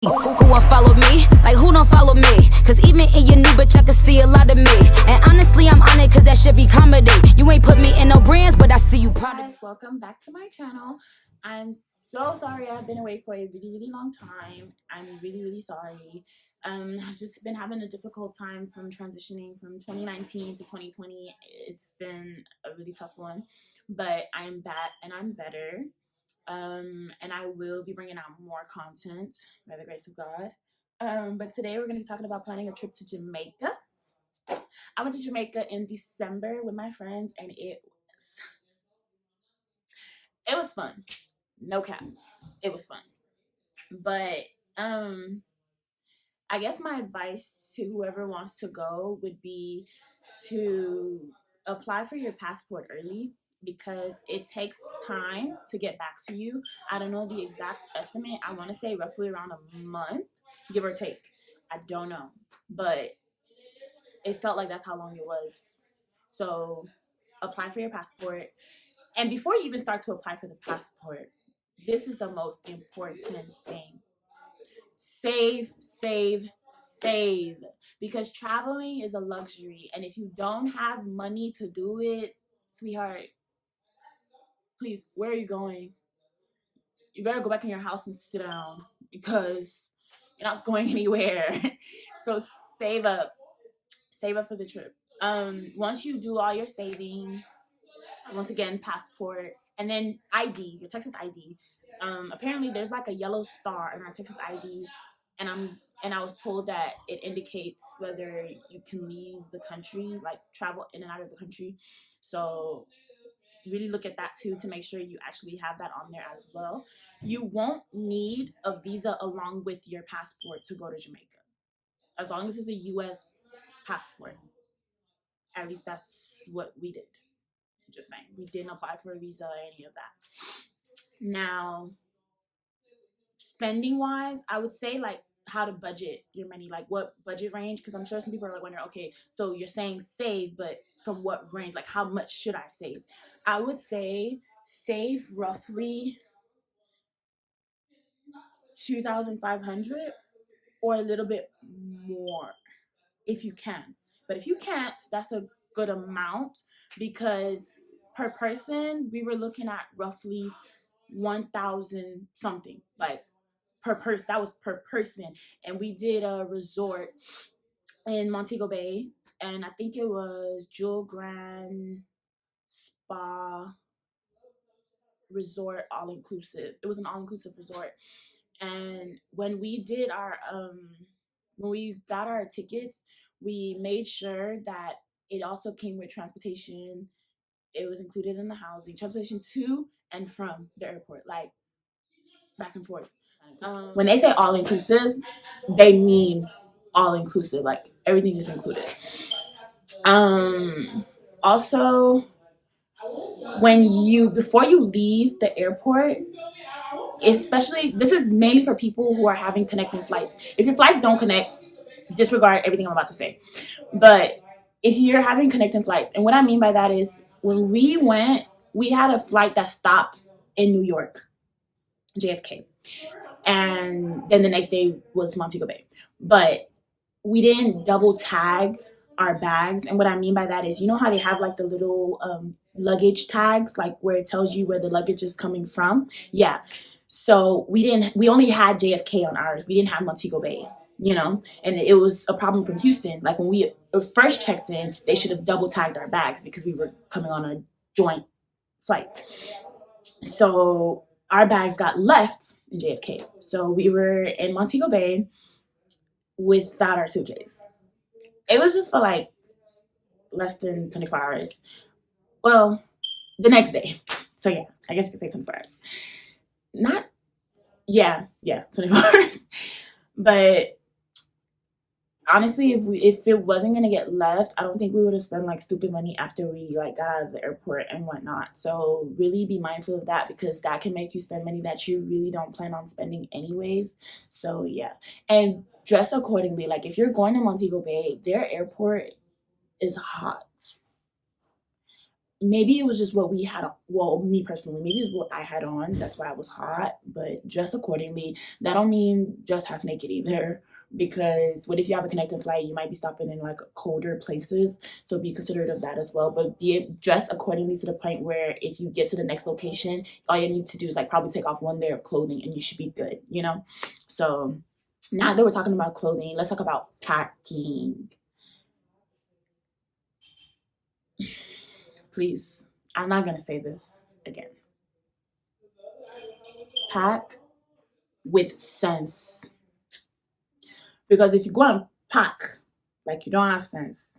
Who will follow me? Like who don't follow me? Cause even in your new bitch I can see a lot of me. And honestly I'm on it cause that should be comedy. You ain't put me in no brands but I see you proud of me. Welcome back to my channel. I'm so sorry I've been away for a really long time. I'm really sorry. I've just been having a difficult time from transitioning from 2019 to 2020. It's been a really tough one, but I'm back and I'm better. And I will be bringing out more content by the grace of God. But today we're going to be talking about planning a trip to Jamaica. I went to Jamaica in December with my friends, and it was fun. No cap, it was fun. But I guess my advice to whoever wants to go would be to apply for your passport early, because it takes time to get back to you. I don't know the exact estimate. I want to say roughly around a month, give or take. I don't know, but it felt like that's how long it was. So apply for your passport. And before you even start to apply for the passport, this is the most important thing. Save. Because traveling is a luxury. And if you don't have money to do it, sweetheart, please, where are you going? You better go back in your house and sit down, because you're not going anywhere. So save up for the trip. Once you do all your saving, once again, passport, and then ID, your Texas ID. Apparently there's like a yellow star in our Texas ID, and I was told that it indicates whether you can leave the country, like travel in and out of the country. So really look at that too, to make sure you actually have that on there as well. You won't need a visa along with your passport to go to Jamaica, as long as it's a US passport. At least that's what we did. Just saying, we didn't apply for a visa or any of that. Now, spending wise, I would say like how to budget your money, like what budget range, because I'm sure some people are like wondering, okay, so you're saying save, but from what range? Like how much should I save? I would say save roughly 2,500 or a little bit more if you can. But if you can't, that's a good amount, because per person we were looking at roughly 1,000 something, like per person. That was per person. And we did a resort in Montego Bay, and I think it was Jewel Grand Spa Resort, all inclusive. It was an all inclusive resort. And when we did our when we got our tickets, we made sure that it also came with transportation. It was included in the housing, transportation to and from the airport, like back and forth. When they say all inclusive, they mean all inclusive, like everything is included. Also, before you leave the airport, especially, this is mainly for people who are having connecting flights. If your flights don't connect, disregard everything I'm about to say. But if you're having connecting flights, and what I mean by that is, when we went, we had a flight that stopped in New York, JFK, and then the next day was Montego Bay. But we didn't double tag our bags. And what I mean by that is, you know how they have like the little luggage tags, like where it tells you where the luggage is coming from? Yeah. So we only had JFK on ours. We didn't have Montego Bay, and it was a problem from Houston. Like when we first checked in, they should have double tagged our bags, because we were coming on a joint flight. So our bags got left in JFK. So we were in Montego Bay without our suitcase. It was just for like less than 24 hours. Well, the next day. So yeah, I guess you could say 24 hours. Not, yeah, 24 hours. But honestly, if it wasn't gonna get left, I don't think we would have spent like stupid money after we like got out of the airport and whatnot. So really be mindful of that, because that can make you spend money that you really don't plan on spending anyways. So yeah, and dress accordingly. Like if you're going to Montego Bay, their airport is hot. maybe it was just what we had. Well, me personally, maybe it's what I had on. That's why I was hot. But dress accordingly. That don't mean dress half naked either. Because what if you have a connecting flight? You might be stopping in like colder places, so be considerate of that as well. But be dressed accordingly to the point where if you get to the next location, all you need to do is like probably take off one layer of clothing, and you should be good. You know. So now that we're talking about clothing, let's talk about packing. Please, I'm not gonna say this again. Pack with sense. Because if you go and pack like you don't have sense,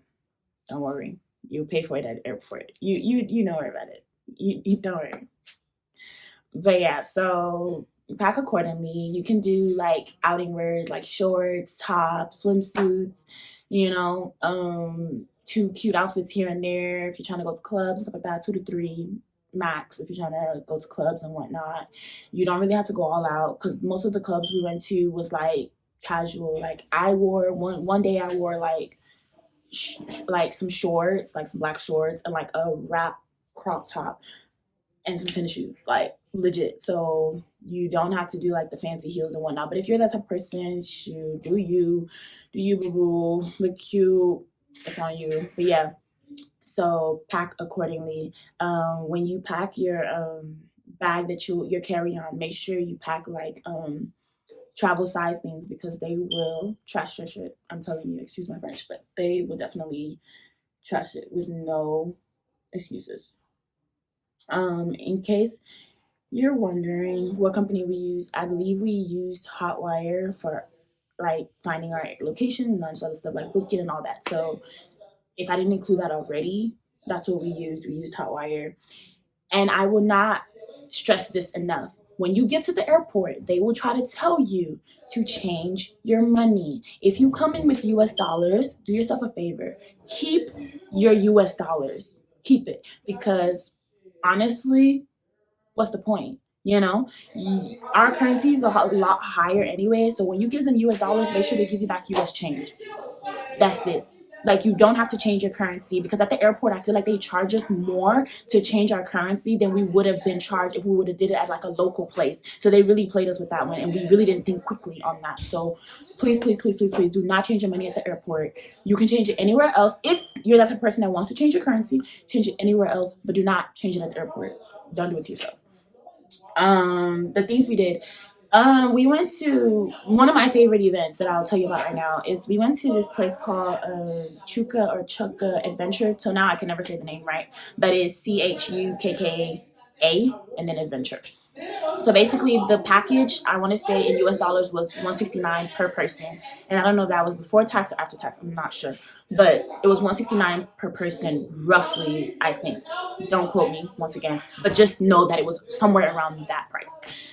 don't worry. You'll pay for it at the airport. You know about it. You don't worry. But yeah, so pack accordingly. You can do like outing wears like shorts, tops, swimsuits, two cute outfits here and there if you're trying to go to clubs, stuff like that, 2 to 3 max if you're trying to go to clubs and whatnot. You don't really have to go all out because most of the clubs we went to was like casual. Like I wore one day I wore like some shorts, like some black shorts and like a wrap crop top and some tennis shoes, like legit. So you don't have to do like the fancy heels and whatnot. But if you're that type of person, do you boo boo, look cute, it's on you. But yeah, so pack accordingly. When you pack your bag that you're carrying on, make sure you pack like travel size things because they will trash your shit. I'm telling you, excuse my French, but they will definitely trash it with no excuses. In case you're wondering what company we use, I believe we used Hotwire for like finding our location and all other stuff like booking and all that. So if I didn't include that already, that's what we used. We used Hotwire. And I will not stress this enough. When you get to the airport, they will try to tell you to change your money. If you come in with US dollars, do yourself a favor. Keep your US dollars. Keep it. Because honestly, what's the point? Our currency is a lot higher anyway. So when you give them US dollars, make sure they give you back US change. That's it. Like you don't have to change your currency because at the airport, I feel like they charge us more to change our currency than we would have been charged if we would have did it at like a local place. So they really played us with that one, and we really didn't think quickly on that. So please, please, please, please, please do not change your money at the airport. You can change it anywhere else if you're that type of person that wants to change your currency. Change it anywhere else, but do not change it at the airport. Don't do it to yourself. The things we did. We went to one of my favorite events that I'll tell you about right now is we went to this place called Chuka or Chukka Adventure. So now I can never say the name right, but it's CHUKKA and then Adventure. So basically, the package I want to say in US dollars was 169 per person, and I don't know if that was before tax or after tax. I'm not sure, but it was 169 per person, roughly. I think. Don't quote me once again, but just know that it was somewhere around that price.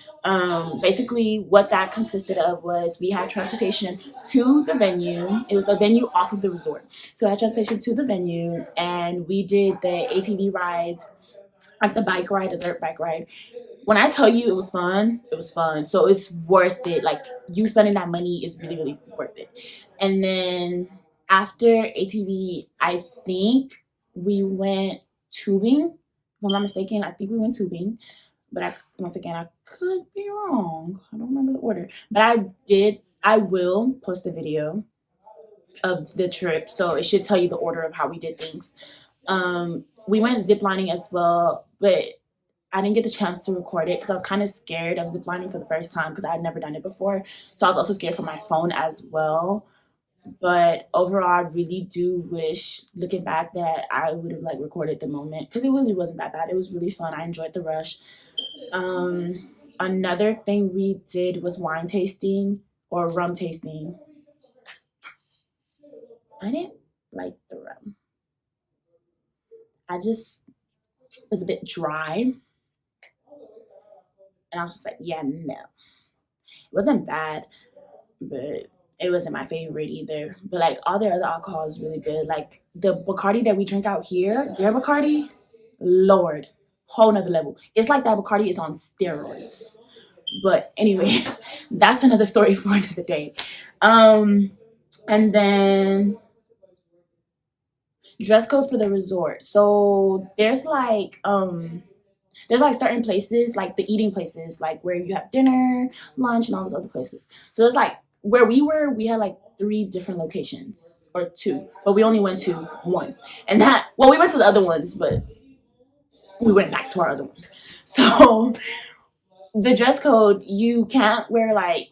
Basically, what that consisted of was we had transportation to the venue. It was a venue off of the resort, so I had transportation to the venue, and we did the ATV rides, like the bike ride, the dirt bike ride. When I tell you it was fun, it was fun. So it's worth it. Like you spending that money is really, really worth it. And then after ATV, I think we went tubing. If I'm not mistaken, I think we went tubing. But once again, I could be wrong. I don't remember the order. But I will post a video of the trip. So it should tell you the order of how we did things. We went ziplining as well, but I didn't get the chance to record it because I was kind of scared of ziplining for the first time because I had never done it before. So I was also scared for my phone as well. But overall, I really do wish, looking back, that I would have like recorded the moment because it really wasn't that bad. It was really fun. I enjoyed the rush. Another thing we did was wine tasting or rum tasting. I didn't like the rum. I just was a bit dry. And I was just like, yeah, no. It wasn't bad, but it wasn't my favorite either. But like all their other alcohol is really good. Like the Bacardi that we drink out here, their Bacardi, Lord, whole nother level. It's like that Bacardi is on steroids. But anyways, that's another story for another day. And then Dress code for the resort. So there's like certain places, like the eating places, like where you have dinner, lunch, and all those other places. So it's like where we were, we had like 3 different locations or 2, but we only went to one. And that, well, we went to the other ones, but we went back to our other one. So the dress code, you can't wear like,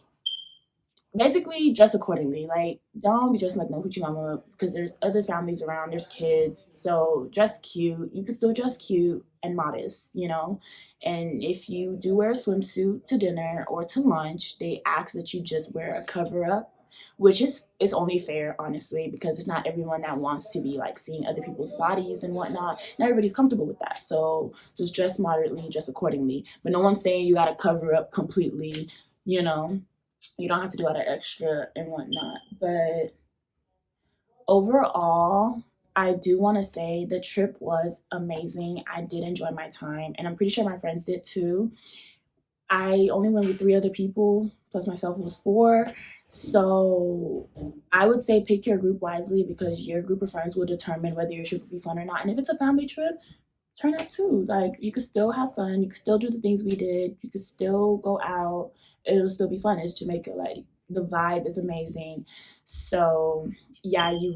basically dress accordingly. Like, don't be dressing like no hoochie mama because there's other families around, there's kids. So dress cute. You can still dress cute and modest, you know. And if you do wear a swimsuit to dinner or to lunch, they ask that you just wear a cover up, which is only fair, honestly, because it's not everyone that wants to be like seeing other people's bodies and whatnot. Not everybody's comfortable with that. So just dress moderately, dress accordingly. But no one's saying you gotta cover up completely, you know. You don't have to do all that extra and whatnot. But overall, I do want to say the trip was amazing. I did enjoy my time, and I'm pretty sure my friends did too. I only went with 3 other people, plus myself was 4. So I would say pick your group wisely because your group of friends will determine whether your trip will be fun or not. And if it's a family trip, turn up too. Like, you could still have fun. You could still do the things we did. You could still go out. It'll still be fun. It's Jamaica. Like, the vibe is amazing. So yeah, you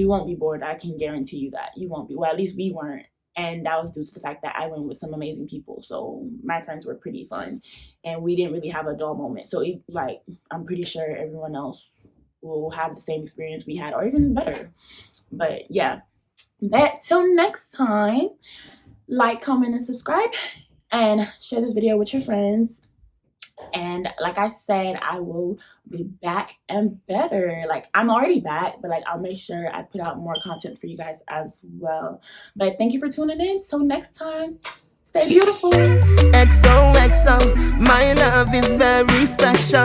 won't be bored. I can guarantee you that. You won't be. Well, at least we weren't. And that was due to the fact that I went with some amazing people. So my friends were pretty fun. And we didn't really have a dull moment. So like, I'm pretty sure everyone else will have the same experience we had or even better. But yeah. But till next time, like, comment, and subscribe, and share this video with your friends. And like I said, I will be back and better. Like, I'm already back, but like, I'll make sure I put out more content for you guys as well. But thank you for tuning in. Till next time, stay beautiful. XOXO, my love is very special.